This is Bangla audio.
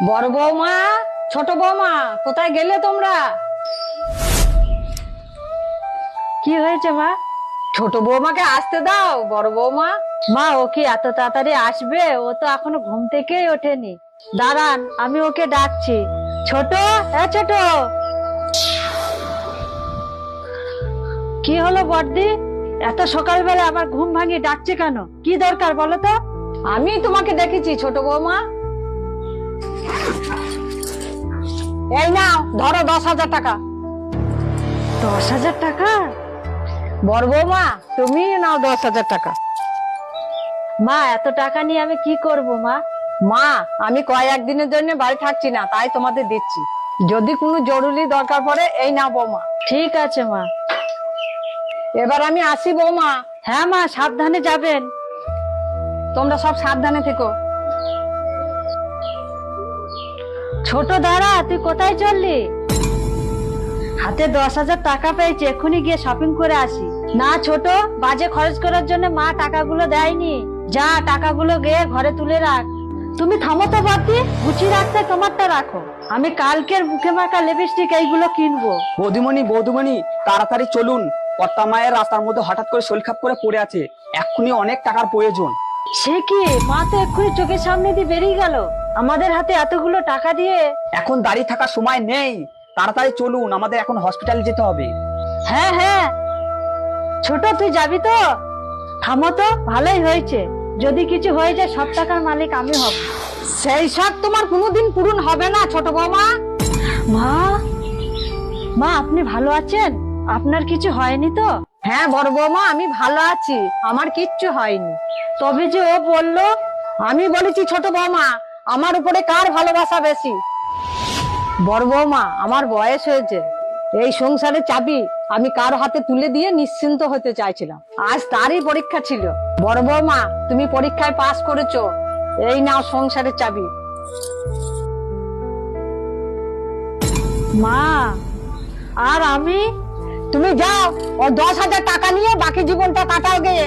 বড় বৌমা, ছোট বৌমা, কোথায় গেলে তোমরা? কি হয়েছে মা? ছোট বৌমাকে আসতে দাও। বড় বৌমা, মা ও কি এত তাড়াতাড়ি আসবে? ও তো এখনো ঘুম থেকেই ওঠেনি। দাঁড়ান, আমি ওকে ডাকছি। ছোট, ছোট। কি হলো বড়দি? এত সকালবেলা আবার ঘুম ভাঙিয়ে ডাকছে কেন? কি দরকার বলো তো? আমি তোমাকে দেখেছি ছোট বৌমা। এই নাও, ধরো 10,000 টাকা। 10,000 টাকা? বড় বৌমা, তুমি নাও 10,000 টাকা। মা, এত টাকা নিয়ে আমি কি করব মা? মা, আমি কয়েকদিনের জন্য বাড়ি থাকছি না, তাই তোমাদের দিচ্ছি। যদি কোনো জরুরি দরকার পড়ে এই নাও বৌমা। ঠিক আছে মা। এবার আমি আসি বৌমা। হ্যাঁ মা, সাবধানে যাবেন। তোমরা সব সাবধানে থেকো। ছোট দাঁড়া, তুই কোথায় চললি? হাতে 10,000 টাকা পেয়েছি, এক্ষুনি গিয়ে শপিং করে আসি। না ছোট, বাজে খরচ করার জন্য মা টাকাগুলো দেয়নি। যা, টাকাগুলো গিয়ে ঘরে তুলে রাখ। তুমি থামো তো বাদি, গুছিয়ে রাখতে তোমারটা রাখো। আমি কালকের মুখে মাখা লিপস্টিক এইগুলো কিনবো। বৌদিমণি বৌদিমণি, তাড়াতাড়ি চলুন। কর্তা মায়ের রাস্তার মধ্যে হঠাৎ করে শরীর খারাপ করে পড়ে আছে, এক্ষুনি অনেক টাকার প্রয়োজন। সে কি, মা তো এক্ষুনি চোখের সামনে দিয়ে বেরিয়ে গেল। আমাদের হাতে এতগুলো টাকা দিয়ে। এখন দাঁড়িয়ে থাকার সময় নেই, তাড়াতাড়ি চলুন, আমাদের এখন হসপিটালে যেতে হবে। হ্যাঁ হ্যাঁ। ছোট, তুই যাবি তো? থামো তো, ভালোই হয়েছে। যদি কিছু হয়ে যায় সব টাকার মালিক আমি হব। সেই সব তোমার কোনোদিন পূরণ হবে না ছোট বৌমা। মা, মা আপনি ভালো আছেন? আপনার কিছু হয়নি তো? হ্যাঁ বড় বৌমা, আমি ভালো আছি, আমার কিচ্ছু হয়নি। তবে যে ও বললো। আমি বলেছি ছোট বৌমা, আমার উপরে কার ভালোবাসা বেশি? বড় বৌমা, আমার বয়স হয়েছে, এই সংসারের চাবি আমি কার হাতে তুলে দিয়ে নিশ্চিন্ত হতে চাইছিলাম। আজ তারই পরীক্ষা ছিল। বড় বৌমা, তুমি পরীক্ষায় পাস করেছো, এই নাও সংসারের চাবি। মা, আর আমি? তুমি যাও, ও 10,000 টাকা নিয়ে বাকি জীবনটা কাটাও গিয়ে।